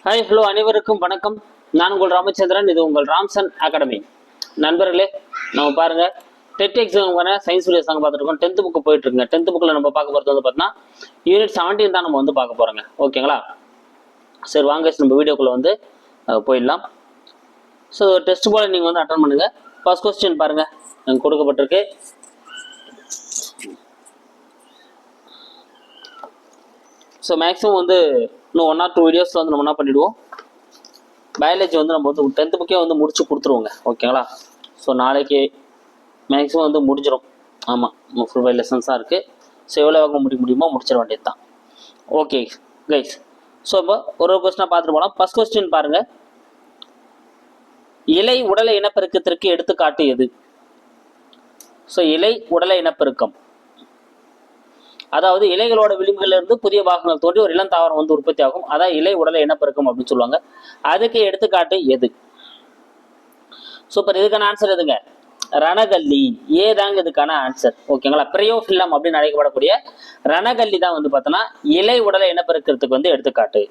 Hi hello அனைவருக்கும் வணக்கம். நான் உங்கள் ராமச்சந்திரன். இது உங்கள் ராம்சன் அகாடமி. நண்பர்களே, நம்ம பாருங்க டெட் எக்ஸாமுக்கான சயின்ஸ் வீடியோஸ் நாங்கள் பார்த்துருக்கோம். 10th புக்கு போயிட்டு இருக்குங்க. 10th புக்கில் நம்ம பார்க்க போகிறது வந்து பார்த்தீங்கன்னா யூனிட் 17 தான் நம்ம வந்து பார்க்க போகிறோங்க. ஓகேங்களா? சரி, வாங்க நம்ம வீடியோக்குள்ளே வந்து போயிடலாம். ஸோ டெஸ்ட் போல் நீங்கள் வந்து அட்டன் பண்ணுங்கள். ஃபர்ஸ்ட் கொஸ்டின் பாருங்கள், எனக்கு கொடுக்கப்பட்டிருக்கு. ஸோ மேக்ஸிமம் வந்து இன்னும் 1 or 2 வீடியோஸில் வந்து நம்ம என்ன பண்ணிவிடுவோம், பயாலஜி வந்து நம்ம வந்து 10th புக்கே வந்து முடிச்சு கொடுத்துருவோங்க. ஓகேங்களா? ஸோ நாளைக்கு மேக்ஸிமம் வந்து முடிஞ்சிடும். ஆமாம், ஃபுல் 5 லெசன்ஸாக இருக்குது. ஸோ எவ்வளோ வேகம் முடியுமோ முடிச்சிட வேண்டியது தான். ஓகே கைஸ், ஸோ இப்போ ஒரு கொஸ்டினாக பார்த்துட்டு போகலாம். ஃபர்ஸ்ட் கொஸ்டின் பாருங்கள், இலை உடலை இனப்பெருக்கத்திற்கு எடுத்துக்காட்டு எது? ஸோ இலை உடலை இனப்பெருக்கம், அதாவது இலைகளோட விளிம்புகளிலிருந்து புதிய பாகங்கள் தோன்றி ஒரு இளம் தாவரம் வந்து உற்பத்தி ஆகும். அதான் இலை உடலை இனப்பெருக்கம் அப்படின்னு சொல்லுவாங்க. அதுக்கு எடுத்துக்காட்டு எது? சூப்பர். இதுக்கான ஆன்சர் எதுங்க? ரணகல்லி. ஏதாங்க இதுக்கான ஆன்சர். ஓகேங்களா? பிரையோஃபில்லம் அப்படின்னு அழைக்கப்படக்கூடிய ரணகல்லி தான் வந்து பார்த்தோன்னா இலை உடலை இனப்பெருக்கிறதுக்கு வந்து எடுத்துக்காட்டு.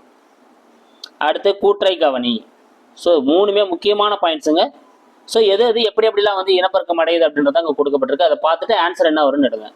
அடுத்து கூற்றை கவனி. ஸோ 3மே முக்கியமான பாயிண்ட்ஸுங்க. ஸோ எது எது எப்படி எப்படிலாம் வந்து இனப்பெருக்கம் அடையுது அப்படின்றத அங்கே கொடுக்கப்பட்டிருக்கு. அதை பார்த்துட்டு ஆன்சர் என்ன வரும்னு எடுங்க.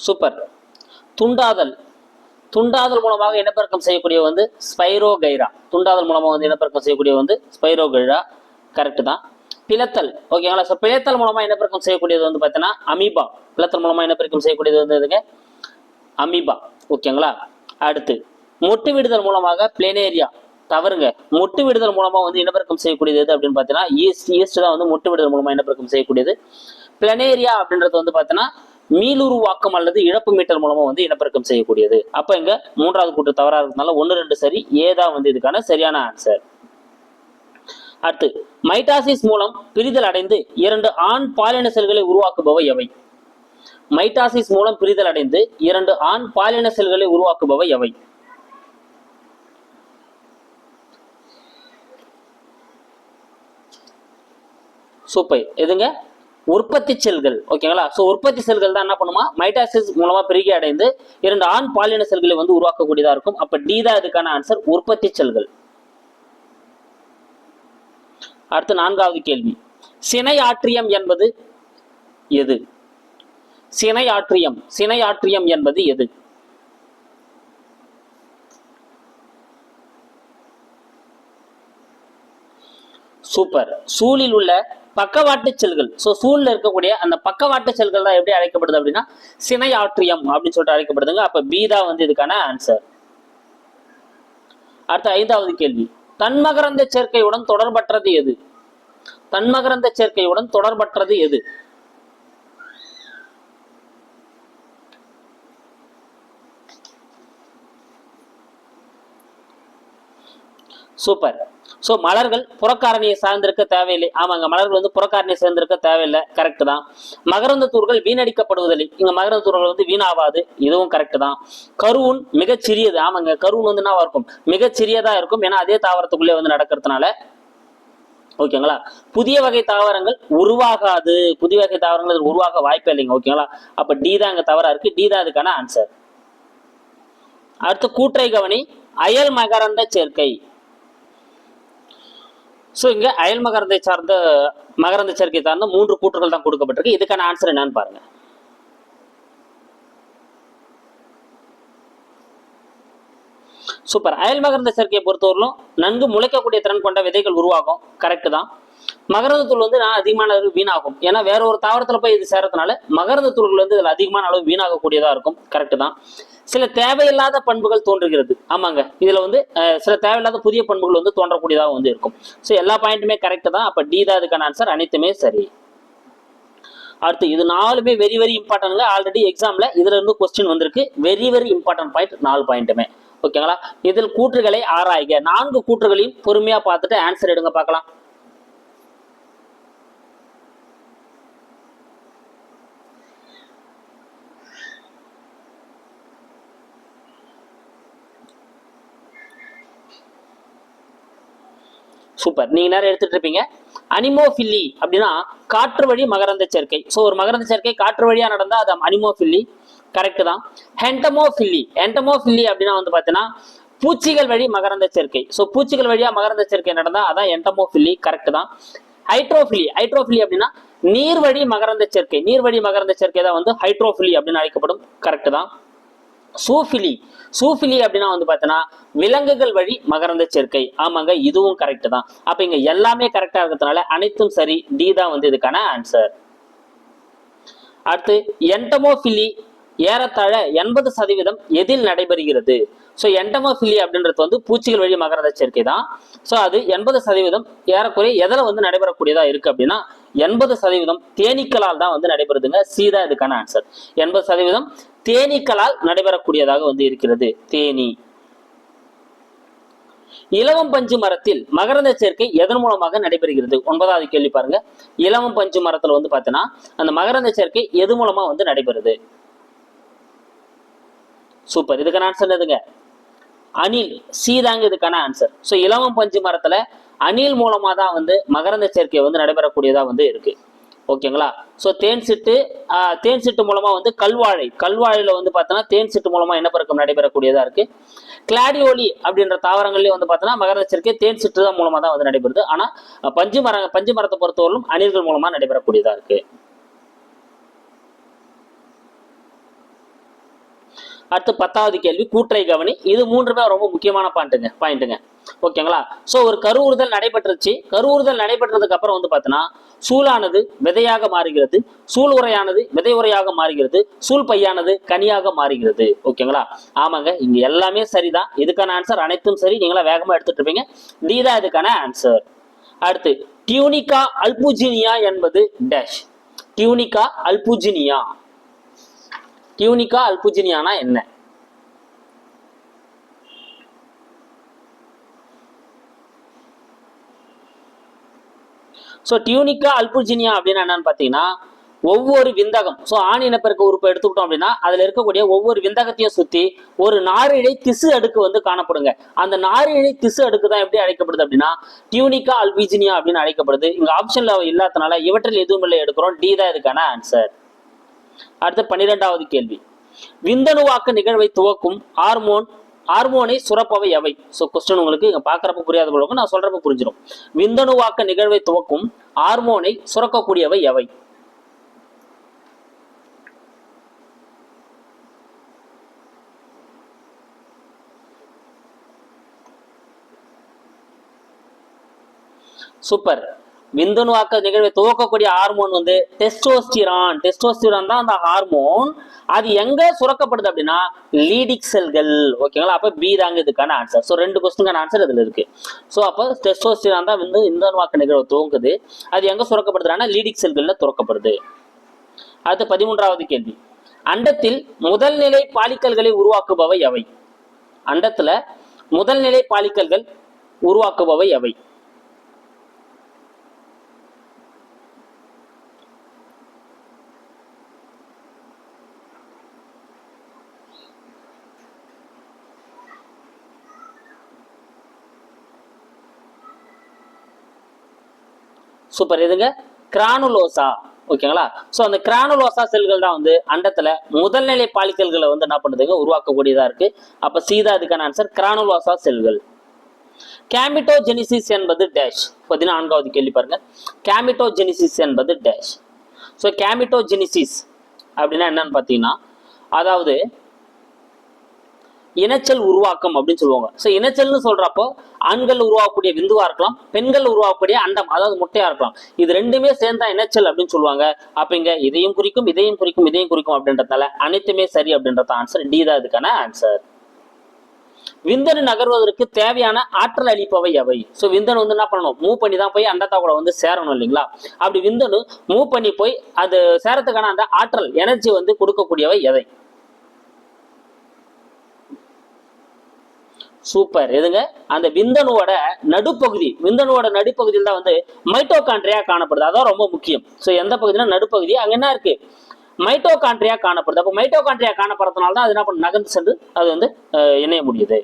சூப்பர். துண்டாதல். துண்டாதல் மூலமாக இனப்பெருக்கம் செய்யக்கூடிய வந்து ஸ்பைரோகைரா. துண்டாதல் மூலமாக வந்து இனப்பெருக்கம் செய்யக்கூடிய வந்து ஸ்பைரோகைரா. கரெக்ட் தான். பிளத்தல். ஓகேங்களா? ஸோ பிளத்தல் மூலமாக இனப்பெருக்கம் செய்யக்கூடியது வந்து பார்த்தீங்கன்னா அமீபா. பிளத்தல் மூலமாக இனப்பெருக்கம் செய்யக்கூடியது வந்து எதுங்க? அமீபா. ஓகேங்களா? அடுத்து மொட்டு விடுதல் மூலமாக பிளேனேரியா. தவறுங்க. மொட்டு விடுதல் மூலமாக வந்து இனப்பெருக்கம் செய்யக்கூடியது எது அப்படின்னு பார்த்தீங்கன்னா ஈஸ்ட் தான் வந்து மொட்டு விடுதல் மூலமாக இனப்பெருக்கம் செய்யக்கூடியது. பிளனேரியா அப்படின்றது வந்து பார்த்தீங்கன்னா மீளுருவாக்கம் அல்லது இழப்பு மீட்டல் மூலமா வந்து இனப்பெருக்கம் செய்யக்கூடியது. அப்ப இங்க 3வது கூற்று தவறா இருக்கிறதுனால 1, 2 சரி. ஏதா வந்து இதுக்கான சரியான ஆன்சர். அடுத்து மைட்டாசிஸ் மூலம் பிரிதல் அடைந்து 2 ஆண் பாலின செல்களை உருவாக்குபவை எவை? மைட்டாசிஸ் மூலம் பிரிதல் அடைந்து 2 ஆண் பாலின செல்களை உருவாக்குபவை எவை? சூப்பர். எதுங்க? உற்பத்தி செல்கள். ஓகேங்களா? ஸோ உற்பத்தி செல்கள் தான் என்ன பண்ணுமா, மைட்டாசிஸ் மூலமா பெருகி அடைந்து 2 ஆண் பாலின செல்களை வந்து உருவாக்கக்கூடியதா இருக்கும். அப்ப டி தான் இதுக்கான ஆன்சர், உற்பத்தி செல்கள். அடுத்து 4வது கேள்வி, சினை ஆற்றியம் என்பது எது? சினை ஆற்றியம். சினை ஆற்றியம் என்பது எது? சூப்பர். சூழில் உள்ள பக்கவாட்டு செல்கள். ஸோ சூழ்ல இருக்கக்கூடிய அந்த பக்கவாட்டு செல்கள் தான் எப்படி அழைக்கப்படுது அப்படின்னா சினை ஆற்றியம் அப்படின்னு சொல்லிட்டு அழைக்கப்படுதுங்க. அப்ப பி தான் வந்து இதுக்கான ஆன்சர். அடுத்த 5வது கேள்வி, தன்மகரந்த சேர்க்கையுடன் தொடர்பற்றது எது? தன்மகரந்த சேர்க்கையுடன் தொடர்பற்றது எது? சூப்பர். ஸோ மலர்கள் புறக்காரணியை சார்ந்திருக்க தேவையில்லை. ஆமாங்க, மலர்கள் வந்து புறக்காரணியை சேர்ந்திருக்க தேவையில்லை. கரெக்ட் தான். மகரந்த தூர்கள் வீணடிக்கப்படுவதில்லை. இங்க மகரந்த தூர்கள் வந்து வீணாவாது. இதுவும் கரெக்ட் தான். கருவுன் மிகச்சிறியது. ஆமாங்க, கருவுன் வந்து என்னவா இருக்கும்? மிகச்சிறியதா இருக்கும். ஏன்னா அதே தாவரத்துக்குள்ளே வந்து நடக்கிறதுனால. ஓகேங்களா? புதிய வகை தாவரங்கள் உருவாகாது. புதிய வகை தாவரங்கள் உருவாக வாய்ப்பே இல்லைங்க. ஓகேங்களா? அப்ப டி தான் இங்க தவறா இருக்கு. டி தான் அதுக்கான ஆன்சர். அடுத்து கூற்றை கவனி, அயல் மகரந்த சேர்க்கை. ஸோ இங்க அயல் மகரந்தை சார்ந்த மகரந்த சேர்க்கை சார்ந்த 3 கூற்றுகள் தான் கொடுக்கப்பட்டிருக்கு. இதுக்கான ஆன்சர் என்னன்னு பாருங்க. சூப்பர். அயல் மகரந்த சேர்க்கையை பொறுத்தவரையிலும் நன்கு முளைக்கக்கூடிய திறன் கொண்ட விதைகள் உருவாகும். கரெக்ட் தான். மகரந்த தூள் வந்து அதிகமான அளவு வீணாகும். ஏன்னா வேற ஒரு தாவரத்துல போய் இது சேரதுனால மகரந்த தூள்கள் வந்து இதுல அதிகமான அளவு வீணாகக்கூடியதா இருக்கும். கரெக்ட் தான். சில தேவையில்லாத பண்புகள் தோன்றுகிறது. ஆமாங்க, இதுல வந்து சில தேவையில்லாத புதிய பண்புகள் வந்து தோன்றக்கூடியதாக வந்து இருக்கும். ஸோ எல்லா பாயிண்ட்டுமே கரெக்ட் தான். அப்ப டி தான் இதுக்கான ஆன்சர். அனைத்துமே சரி. அடுத்து இது 4மே வெரி வெரி இம்பார்ட்டன்ட்ங்க. ஆல்ரெடி எக்ஸாம்ல இதுல இருந்து கொஸ்டின் வந்திருக்கு. Very very important point 4 பாயிண்ட்டுமே. ஓகேங்களா? இதில் கூற்றுகளை ஆராய்க. 4 கூற்றுகளையும் பொறுமையா பார்த்துட்டு ஆன்சர் எடுங்க பார்க்கலாம். சூப்பர், நீங்க நேரம் எடுத்துட்டு இருப்பீங்க. அனிமோஃபில்லி அப்படின்னா காற்று வழி மகரந்த சேர்க்கை. ஸோ ஒரு மகரந்த சேர்க்கை காற்று வழியா நடந்தா அது அனிமோஃபில்லி, கரெக்ட் தான். ஹென்டமோஃபில்லி, ஹென்டமோஃபில்லி அப்படின்னா வந்து பார்த்தீங்கன்னா பூச்சிகள் வழி மகரந்த சேர்க்கை. ஸோ பூச்சிகள் வழியா மகரந்த சேர்க்கை நடந்தா அதான் என்டமோஃபில்லி, கரெக்ட் தான். ஹைட்ரோஃபிலி, ஹைட்ரோஃபிலி அப்படின்னா நீர் வழி மகரந்த சேர்க்கை. நீர் வழி மகரந்த சேர்க்கை தான் வந்து ஹைட்ரோஃபிலி அப்படின்னு அழைக்கப்படும், கரெக்ட் தான். சூஃபிலி, சூஃபிலி அப்படின்னா வந்து பார்த்தீங்கன்னா விலங்குகள் வழி மகரந்த சேர்க்கை. ஆமாங்க, இதுவும் கரெக்ட் தான். அப்ப இங்க எல்லாமே கரெக்டா இருக்கிறதுனால அனைத்தும் சரி, டி தான் வந்து இதுக்கான ஆன்சர். அடுத்து என்டமோஃபிலி ஏறத்தாழ 80% எதில் நடைபெறுகிறது? ஸோ என்டமோஃபிலி அப்படின்றது வந்து பூச்சிகள் வழி மகரந்த சேர்க்கை தான். ஸோ அது 80% ஏறக்குறைய எதில் வந்து நடைபெறக்கூடியதா இருக்கு அப்படின்னா 80% தேனீக்களால் தான் வந்து நடைபெறுதுங்க. சி தான் இதுக்கான ஆன்சர். 80% தேனீக்களால் நடைபெறக்கூடியதாக வந்து இருக்கிறது, தேனீ. இலவம் பஞ்சு மரத்தில் மகரந்த சேர்க்கை எதன் மூலமாக நடைபெறுகிறது? 9வது கேள்வி பாருங்க. இலவம் பஞ்சு மரத்துல வந்து பாத்தீங்கன்னா அந்த மகரந்த சேர்க்கை எது மூலமா வந்து நடைபெறுது? சூப்பர், இதுக்கான ஆன்சர் எதுங்க? அணில், சி தாங்க இதுக்கான ஆன்சர். ஸோ இலவம் பஞ்சு மரத்துல அணில் மூலமா தான் வந்து மகரந்த சேர்க்கை வந்து நடைபெறக்கூடியதா வந்து இருக்கு. ஓகேங்களா? ஸோ தேன் சிட்டு மூலமா வந்து கல்வாழையில வந்து பார்த்தோன்னா தேன் சிட்டு மூலமா இனப்பெருக்கம் நடைபெறக்கூடியதா இருக்கு. கிளாடியோலி அப்படின்ற தாவரங்கள்லயே வந்து பார்த்தோன்னா மகரந்த சேர்க்கை தேன் சிட்டு தான் மூலமா தான் வந்து நடைபெறுது. ஆனா பஞ்சு மரத்தை பொறுத்தவரையிலும் அணில்கள் மூலமா நடைபெறக்கூடியதா இருக்கு. அடுத்து 10வது கேள்வி, கூற்றை கவனி. இது மூன்றுமே ரொம்ப முக்கியமான பாயிண்ட்டுங்க. ஓகேங்களா? ஸோ ஒரு கருவுறுதல் நடைபெற்றுச்சு. கருவுறுதல் நடைபெற்றதுக்கு அப்புறம் வந்து பார்த்தீங்கன்னா சூலானது விதையாக மாறுகிறது, சூல் உரையானது விதை உரையாக மாறுகிறது, சூல் பையானது கனியாக மாறுகிறது. ஓகேங்களா? ஆமாங்க, இங்க எல்லாமே சரிதான். இதுக்கான ஆன்சர் அனைத்தும் சரி. நீங்களா வேகமா எடுத்துட்டு இருப்பீங்க. டி தான் இதுக்கான ஆன்சர். அடுத்து டியூனிகா அல்புஜினியா என்பது டேஷ். டியூனிகா அல்புஜினியா, டியூனிகா அல்புஜினியானா என்ன? ஸோ டியூனிகா அல்புஜினியா அப்படின்னா என்னன்னு பார்த்தீங்கன்னா ஒவ்வொரு விந்தகம், ஸோ ஆண் இனப்பெருக்க உறுப்பை எடுத்துக்கிட்டோம் அப்படின்னா அதுல இருக்கக்கூடிய ஒவ்வொரு விந்தகத்தையும் சுத்தி ஒரு நாரிழை திசு அடுக்கு வந்து காணப்படுங்க. அந்த நாரிழை திசு அடுக்கு தான் எப்படி அழைக்கப்படுது அப்படின்னா டியூனிகா அல்புஜினியா அப்படின்னு அழைக்கப்படுது. இங்க ஆப்ஷன்ல இல்லாதனால இவற்றில் எதுவும் இல்லை எடுக்கிறோம். டி தான் இதுக்கான ஆன்சர். அடுத்து 12வது கேள்வி, விந்தணுவாக்க நிகழ்வை துவக்கும் ஹார்மோனை சுரப்பவை எவை? ஸோ கொஸ்டின் உங்களுக்கு இங்க பாக்குறப்ப புரியாத போல நான் சொல்றப்ப புரிஞ்சிடும். விந்தணுவாக்க நிகழ்வை துவக்கும் ஹார்மோனை சுரக்கக்கூடியவை எவை? சூப்பர், விந்தணுவாக்க நிகழ்வை துவக்கக்கூடிய ஹார்மோன் வந்து டெஸ்டோஸ்டிரான். டெஸ்டோஸ்டிரான் தான் அந்த ஹார்மோன். அது எங்க சுரக்கப்படுது அப்படின்னா லீடிக் செல்கள். ஓகேங்களா? அப்ப பி தாங்க இதுக்கான ஆன்சர். ஸோ 2 கொஸ்டினுக்கான ஆன்சர் இதுல இருக்கு. ஸோ அப்போ டெஸ்டோஸ்டிரான் தான் வந்து விந்தணுவாக்க நிகழ்வு துவங்குது. அது எங்க சுரக்கப்படுதுன்னா லீடிக் செல்கள்ல துறக்கப்படுது. அடுத்து 13வது கேள்வி, அண்டத்தில் முதல் நிலை பாலிக்கல்களை உருவாக்குபவை எவை? அண்டத்துல முதல் நிலை பாலிக்கல்கள் உருவாக்குபவை எவை? சூப்பர், இதுங்க கிரானுலோசா. ஓகேங்களா? ஸோ அந்த கிரானுலோசா செல்கள் தான் வந்து அண்டத்துல முதல்நிலை பாலிக்கல்களை வந்து என்ன பண்ணுதுங்க உருவாக்கக்கூடியதா இருக்கு. அப்ப சீதா இதுக்கான ஆன்சர் கிரானுலோசா செல்கள். கேமிட்டோஜெனிசிஸ் என்பது டேஷ். 14வது கேள்வி பாருங்க. கேமிட்டோஜெனிசிஸ் என்பது டேஷ். ஸோ கேமிட்டோஜெனிசிஸ் அப்படின்னா என்னன்னு பார்த்தீங்கன்னா அதாவது இனச்சல் உருவாக்கம் அப்படின்னு சொல்லுவாங்க. ஸோ இனச்சல்னு சொல்றப்போ ஆண்கள் உருவாக்கக்கூடிய விந்துவா இருக்கலாம், பெண்கள் உருவாக்கக்கூடிய அண்டம் அதாவது முட்டையா இருக்கலாம். இது ரெண்டுமே சேர்ந்தா இனச்சல் அப்படின்னு சொல்லுவாங்க. அப்ப இங்க இதையும் குறிக்கும் இதையும் குறிக்கும் இதையும் குறிக்கும் அப்படின்றதால அனைத்துமே சரி அப்படின்றத ஆன்சர் டி தான் இதுக்கான ஆன்சர். விந்தணு நகர்வதற்கு தேவையான ஆற்றல் அளிப்பவை எவை? ஸோ விந்தணு வந்து என்ன பண்ணணும், மூவ் பண்ணி தான் போய் அண்டத்தா கூட வந்து சேரணும் இல்லைங்களா? அப்படி விந்தணு மூவ் பண்ணி போய் அது சேரத்துக்கான அந்த ஆற்றல் எனர்ஜி வந்து கொடுக்கக்கூடியவை எவை? சூப்பர், எதுங்க அந்த விந்தணுவோட நடுப்பகுதியில் தான் வந்து மைட்டோகாண்ட்ரியா காணப்படுது. அதான் ரொம்ப முக்கியம். ஸோ எந்த பகுதினா நடுப்பகுதி, அங்க என்ன இருக்கு மைட்டோகாண்ட்ரியா காணப்படுது. அப்போ மைட்டோகாண்ட்ரியா காணப்படுறதுனால தான் அது என்ன பண்ண நகர்ந்து சென்று அது வந்து இணைய முடியுது.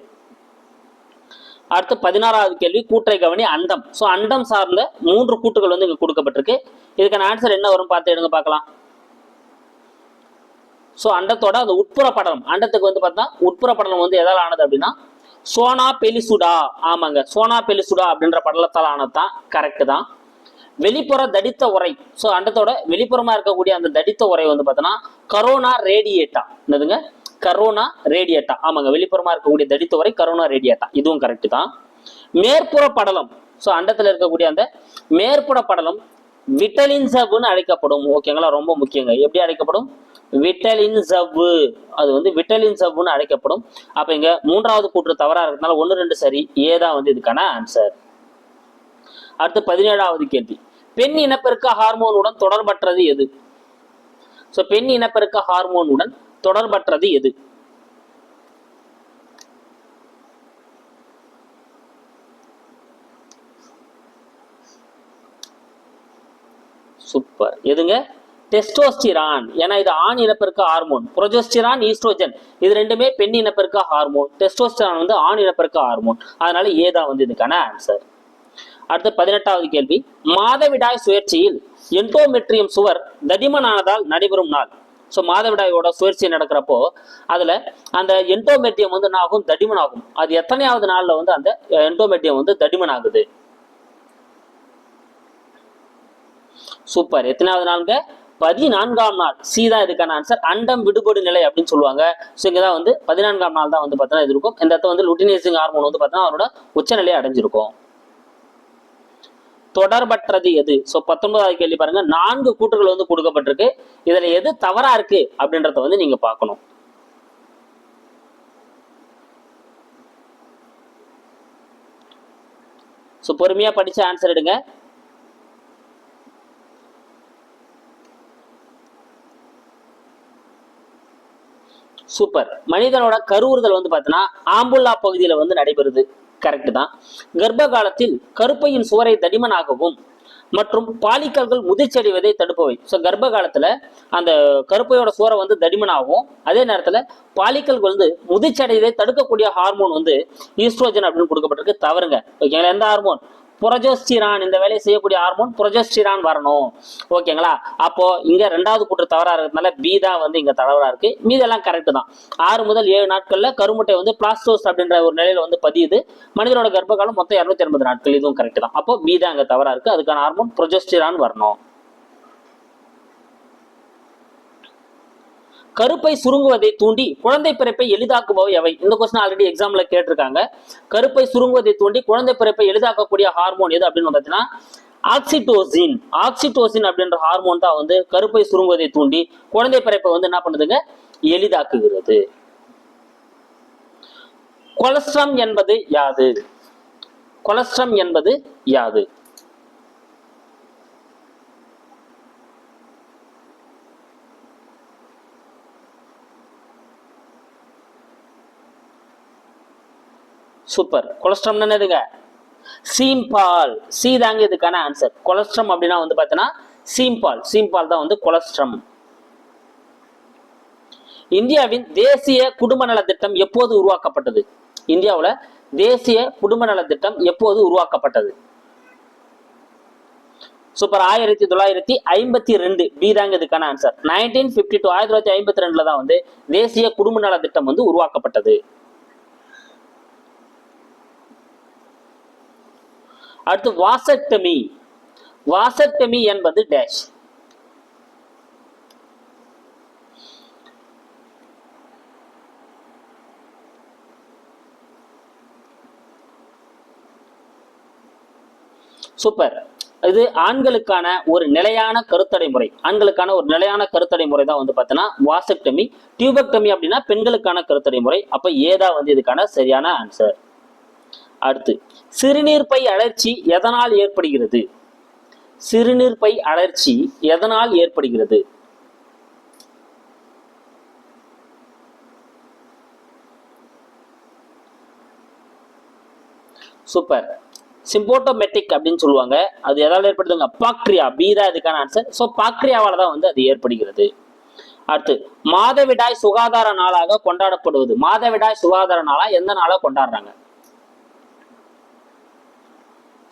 அடுத்து 16வது கேள்வி கூற்றை கவனி. அண்டம். ஸோ அண்டம் சார்ந்த 3 கூற்றுகள் வந்து இங்க கொடுக்கப்பட்டிருக்கு. இதுக்கான ஆன்சர் என்ன வரும் பார்த்து எடுங்க பார்க்கலாம். ஸோ அண்டத்தோட அந்த உட்புற படலம், அண்டத்துக்கு வந்து பார்த்தா உட்புற படலம் வந்து எதால் ஆனது அப்படின்னா சோனா பெலிசுடா. ஆமாங்க, சோனா பெலிசுடா அப்படின்ற படலத்தால் ஆனது தான். கரெக்ட் தான். வெளிப்புற தடித்த உரை. ஸோ அண்டத்தோட வெளிப்புறமா இருக்கக்கூடிய அந்த தடித்த உரை வந்து பார்த்தோன்னா கரோனா ரேடியேட்டா. என்னதுங்க? Corona radiata. ஆமாங்க, வெளிப்புறமா இருக்கக்கூடிய தடித்த உரை கரோனா ரேடியேட்டா. இதுவும் கரெக்ட் தான். மேற்புற படலம். ஸோ அண்டத்தில் இருக்கக்கூடிய அந்த மேற்புற படலம் விட்டலின் சவ்வுன்னு அழைக்கப்படும். ஓகேங்களா, ரொம்ப முக்கியங்க. எப்படி அழைக்கப்படும்? விட்டலின் சவ்வு. அது வந்து விட்டலின் சவ்வுன்னு அழைக்கப்படும். அப்ப இங்க 3வது கூற்று தவறா இருக்கிறதுனால 1, 2 சரி. ஏதான் வந்து இதுக்கான ஆன்சர். அடுத்து 17வது கேள்வி. பெண் இனப்பெருக்க ஹார்மோனுடன் தொடர்பற்றது எது? சோ பெண் இனப்பெருக்க ஹார்மோனுடன் தொடர்பற்றது எது? சூப்பர். எதுங்க? டெஸ்டோஸ்டிரான். ஏன்னா இது ஆண் இனப்பெருக்க ஹார்மோன். புரோஜெஸ்டிரான், ஈஸ்ட்ரோஜன் இது ரெண்டுமே பெண் இனப்பெருக்க ஹார்மோன். டெஸ்டோஸ்டிரான் வந்து ஆண் இனப்பெருக்க ஹார்மோன். அதனால ஏதான் வந்து இதுக்கான ஆன்சர். அடுத்து 18வது கேள்வி. மாதவிடாய் சுழற்சியில் எண்டோமெட்ரியம் சுவர் தடிமனானதால் நடைபெறும் நாள். ஸோ மாதவிடாயோட சுழற்சி நடக்கிறப்போ அதுல அந்த எண்டோமெட்ரியம் வந்து என்ன ஆகும்? தடிமன் ஆகும். அது எத்தனையாவது நாள்ல வந்து அந்த எண்டோமெட்ரியம் வந்து தடிமன் ஆகுது? சூப்பர். எத்தனாவது நாளுங்க? 14ஆம் நாள். சி தான் இதுக்கான ஆன்சர். அண்டம் விடுபடு நிலை அப்படின்னு சொல்லுவாங்க. ஸோ இங்கதான் வந்து 14ஆம் நாள் தான் வந்து பார்த்தோன்னா இது இருக்கும். இந்த இடத்துல வந்து லுட்டினேசிங் ஹார்மோன் வந்து பார்த்தோன்னா அவரோட உச்சநிலையை அடைஞ்சிருக்கும். தொடர்பற்றது எது? சோ 19வது கேள்வி பாருங்க. 4 கூற்றுகள் வந்து கொடுக்கப்பட்டிருக்கு. இதுல எது தவறா இருக்கு அப்படின்றத வந்து நீங்க பார்க்கணும். சோ பொறுமையா படிச்சு ஆன்சர் எடுங்க. சூப்பர். மனிதனோட கருவுறுதல் வந்து பார்த்தீங்கன்னா ஆம்புல்லா பகுதியில வந்து நடைபெறுது. கரெக்ட் தான். கர்ப்ப காலத்தில் கருப்பையின் சுவரை தடிமனாகவும் மற்றும் பாலிக்கல்கள் முதிர்ச்சடைவதை தடுப்பவை. ஸோ கர்ப்ப காலத்துல அந்த கருப்பையோட சுவரை வந்து தடிமனாகவும் அதே நேரத்துல பாலிக்கல் வந்து முதிர்ச்சடைவதை தடுக்கக்கூடிய ஹார்மோன் வந்து ஈஸ்ட்ரோஜன் அப்படின்னு கொடுக்கப்பட்டிருக்கு. தவறுங்க. ஓகேங்களா? எந்த ஹார்மோன்? புரோஜெஸ்டிரான். இந்த வேலையை செய்யக்கூடிய ஹார்மோன் புரோஜெஸ்டிரான் வரணும். ஓகேங்களா? அப்போ இங்க 2வது கூற்று தவறா இருக்கிறதுனால பி தான் வந்து இங்க தவறா இருக்கு. மீதெல்லாம் கரெக்ட் தான். 6 முதல் 7 நாட்கள்ல கருமுட்டை வந்து பிளாஸ்டோஸ் அப்படின்ற ஒரு நிலையில வந்து பதியுது. மனிதனோட கர்ப்ப காலம் மொத்தம் 280 நாட்கள். இதுவும் கரெக்ட் தான். அப்போ பி தான் அங்க தவறா இருக்கு. அதுக்கான ஹார்மோன் புரோஜெஸ்டிரான் வரணும். கருப்பை சுருங்குவதை தூண்டி குழந்தை பிறப்பை எளிதாக்குபவை எவை? இந்த கொஸ்டின் ஆல்ரெடி எக்ஸாம்ல கேட்டிருக்காங்க. கருப்பை சுருங்குவதை தூண்டி குழந்தை பிறப்பை எளிதாக்கக்கூடிய ஹார்மோன் எது அப்படின்னு பார்த்தீங்கன்னா ஆக்சிடோசின். ஆக்சிடோசின் அப்படின்ற ஹார்மோன் தான் வந்து கருப்பை சுருங்குவதை தூண்டி குழந்தை பிறப்பை வந்து என்ன பண்ணுதுங்க? எளிதாக்குகிறது. கொலஸ்ட்ரம் என்பது யாது? கொலஸ்ட்ரம் என்பது யாது? சூப்பர். கொலஸ்ட்ரம் என்னதுங்க? சீம்பால். சி தாங்க இதுக்கான ஆன்சர். கொலஸ்ட்ரம் அப்படின்னா வந்து பார்த்தீங்கன்னா சீம்பால். சீம்பால் தான் வந்து கொலஸ்ட்ரம். இந்தியாவின் தேசிய குடும்ப நல திட்டம் எப்போது உருவாக்கப்பட்டது? இந்தியாவில் தேசிய குடும்ப நல திட்டம் எப்போது உருவாக்கப்பட்டது? சூப்பர். 1952. பி தாங்க இதுக்கான ஆன்சர். 1952. 1952 தான் வந்து தேசிய குடும்ப நல திட்டம் வந்து உருவாக்கப்பட்டது. அடுத்து வாசக்டமி. வாசக்டமி என்பது டேஷ். சூப்பர். இது ஆண்களுக்கான ஒரு நிலையான கருத்தடை முறை. ஆண்களுக்கான ஒரு நிலையான கருத்தடை முறை தான் வந்து பார்த்தீங்கன்னா வாசக்டமி. டியூபக்டமி அப்படின்னா பெண்களுக்கான கருத்தடை முறை. அப்ப ஏதா வந்து இதுக்கான சரியான ஆன்சர். அடுத்து சிறுநீர் பை அழற்சி எதனால் ஏற்படுகிறது? சிறுநீர் பை அழற்சி எதனால் ஏற்படுகிறது? சூப்பர். சிம்போட்டோமெட்டிக் அப்படின்னு சொல்லுவாங்க. அது எதால ஏற்படுதுங்க? பாக்டீரியா. பி தான் இதுக்கான ஆன்சர். ஸோ பாக்டீரியாவால தான் வந்து அது ஏற்படுகிறது. அடுத்து மாதவிடாய் சுகாதார நாளாக கொண்டாடப்படுவது. மாதவிடாய் சுகாதார நாளா எந்த நாளா கொண்டாடுறாங்க?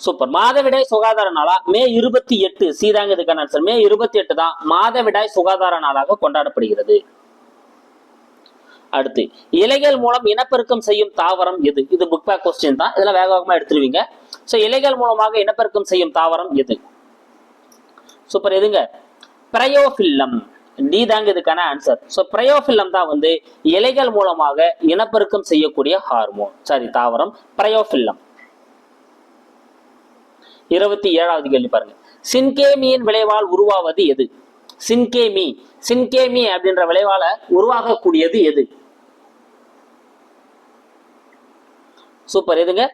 சூப்பர். மாதவிடாய் சுகாதார நாளா? மே 28. சி தாங்க இதுக்கான ஆன்சர். மே 28 தான் மாதவிடாய் சுகாதார நாளாக கொண்டாடப்படுகிறது. அடுத்து, இலைகள் மூலம் இனப்பெருக்கம் செய்யும் தாவரம் எது? இது புக் பேக் கொஸ்டின் தான், இதெல்லாம் வேக வேகமா எடுத்துருவீங்க. சோ இலைகள் மூலமாக இனப்பெருக்கம் செய்யும் தாவரம் எது? சூப்பர். எதுங்க? பிரயோஃபில்லம். டி தாங்க இதுக்கான ஆன்சர். சோ பிரயோஃபில்லம் தான் வந்து இலைகள் மூலமாக இனப்பெருக்கம் செய்யக்கூடிய ஹார்மோன், சாரி தாவரம் பிரயோஃபில்லம். 27வது கேள்வி பாருங்க. சின்கேமியின் விளைவால் உருவாவது எது? சின்கேமி. சின்கேமி அப்படின்ற விளைவால உருவாகக்கூடியது எது? சூப்பர். எதுங்க?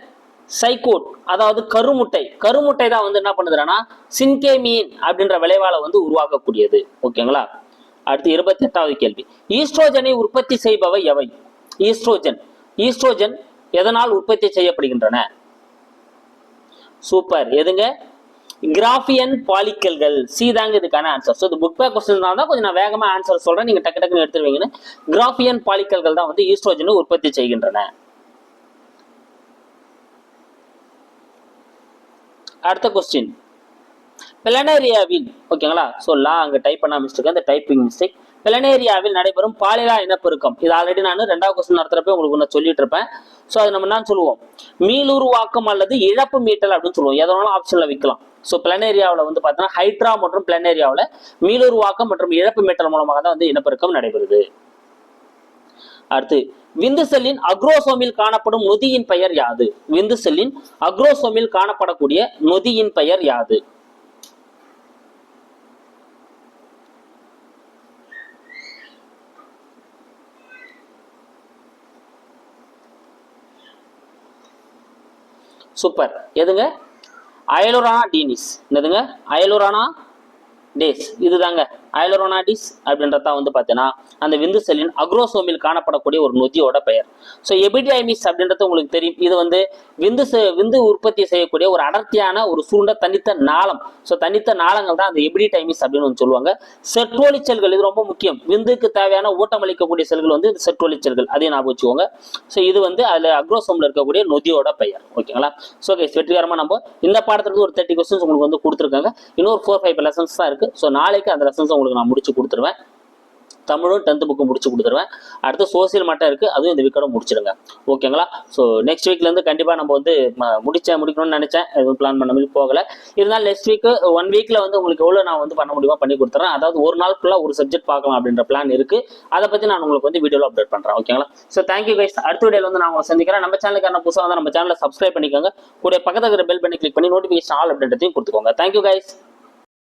சைக்கோட், அதாவது கருமுட்டை. கருமுட்டை தான் வந்து என்ன பண்ணுதுன்னா சின்கேமியின் அப்படின்ற விளைவால வந்து உருவாக்கக்கூடியது. ஓகேங்களா? அடுத்து 28வது கேள்வி. ஈஸ்ட்ரோஜனை உற்பத்தி செய்பவை எவை? ஈஸ்ட்ரோஜன். ஈஸ்ட்ரோஜன் எதனால் உற்பத்தி செய்யப்படுகின்றன? சூப்பர். எதுங்க? கிராஃபியன் பாலிக்கல்கள். சி தாங்க இதுக்கான ஆன்சர். ஸோ இது புக் பேக் கொஸ்டின் தான் கொஞ்சம் நான் வேகமா ஆன்சர் சொல்றேன், நீங்க டக்கு டக்குன்னு எடுத்துருவீங்கன்னு. கிராஃபியன் பாலிக்கல்கள் தான் வந்து ஈஸ்ட்ரோஜனை உற்பத்தி செய்கின்றன. அடுத்த கொஸ்டின். பிளனேரியாவில், ஓகேங்களா? ஸோ அங்க டைப் பண்ண மிஸ்டேக், அந்த டைப்பிங் மிஸ்டேக். பிளனேரியாவில் நடைபெறும் பாலிலா இனப்பெருக்கம். இது ஆல்ரெடி நான் 2வது கொஸ்டின் நடத்துறப்ப உங்களுக்கு நான் சொல்லிட்டு இருப்பேன். ஸோ அது நம்ம என்ன சொல்லுவோம்? மீளுருவாக்கம் அல்லது இழப்பு மீட்டல் அப்படின்னு சொல்லுவோம். எதனாலும் ஆப்ஷன்ல வைக்கலாம். ஸோ பிளனேரியாவில் வந்து பார்த்தீங்கன்னா ஹைட்ரா மற்றும் பிளனேரியாவில் மீளுருவாக்கம் மற்றும் இழப்பு மீட்டல் மூலமாக தான் வந்து இனப்பெருக்கம் நடைபெறுது. அடுத்து, விந்து செல்லின் அக்ரோசோமில் காணப்படும் நொதியின் பெயர் யாது? விந்து செல்லின் அக்ரோசோமில் காணப்படக்கூடிய நொதியின் பெயர் யாது? சூப்பர். எதுங்க? அயலுரானா டீனிஸ். என்னதுங்க? அயலுரானா டேஸ். இதுதாங்க அயலுரானா டீஸ் அப்படின்றத வந்து பார்த்தீங்கன்னா அந்த விந்து செல்லின் அக்ரோசோமில் காணப்படக்கூடிய ஒரு நொதியோட பெயர். ஸோ எபிடைமிஸ் அப்படின்றது உங்களுக்கு தெரியும். இது வந்து விந்து உற்பத்தி செய்யக்கூடிய ஒரு அடர்த்தியான ஒரு சுருண்ட தனித்த நாளம். ஸோ தனித்த நாளங்கள் தான் அந்த எபிடைமிஸ் அப்படின்னு சொல்லுவாங்க. செட்ரோலி செல்கள், இது ரொம்ப முக்கியம். விந்துக்கு தேவையான ஊட்டம் அளிக்கக்கூடிய செல்கள் வந்து இந்த செட்ரோலி செல்கள், அதையும் ஞாபகம் வச்சுக்கோங்க. ஸோ இது வந்து அதுல அக்ரோசோம்ல இருக்கக்கூடிய நொதியோட பெயர். ஓகேங்களா? ஸோ கைஸ், வெற்றிகரமா நம்ம இந்த பாடத்துல ஒரு 30 கொஸ்டின்ஸ் உங்களுக்கு வந்து கொடுத்துருக்காங்க. இன்னொரு 4-5 லெசன்ஸ் தான் இருக்கு. ஸோ நாளைக்கு அந்த லெசன்ஸ் உங்களுக்கு நான் முடிச்சு கொடுத்துருவேன். தமிழும் 10th புக்கு முடிச்சு கொடுத்துருவேன். அடுத்து சோசியல் மட்டும் இருக்கு, அதுவும் இந்த வீக்கோட முடிச்சிடுங்க. ஓகேங்களா? ஸோ நெக்ஸ்ட் வீக்ல இருந்து கண்டிப்பா நம்ம வந்து முடிக்கணும்னு நினைச்சேன், எதுவும் பிளான் பண்ண மாதிரி போகல. இருந்தாலும் நெக்ஸ்ட் வீக் 1 வீக்ல வந்து உங்களுக்கு எவ்வளவு நான் வந்து பண்ண முடியுமா பண்ணி கொடுத்துறேன். அதாவது ஒரு நாள் ஃபுல்லா ஒரு சப்ஜெக்ட் பார்க்கலாம் அப்படின்ற பிளான் இருக்கு. அதை பத்தி நான் உங்களுக்கு வந்து வீடியோல அப்டேட் பண்றேன். ஓகேங்களா? So thank you guys. அடுத்த வீடியோல வந்து நான் உங்களை சந்திக்கிறேன். நம்ம சேனலுக்கான புதுசாக வந்து நம்ம சேனலை சப்ஸ்கிரைப் பண்ணிக்கோங்க. கூட பக்கத்துல இருக்கிற பெல் பண்ணி கிளிக் பண்ணி நோட்டிஃபிகேஷன் ஆல் அப்டேட்டையும் கொடுத்துக்கோங்க. Thank you guys.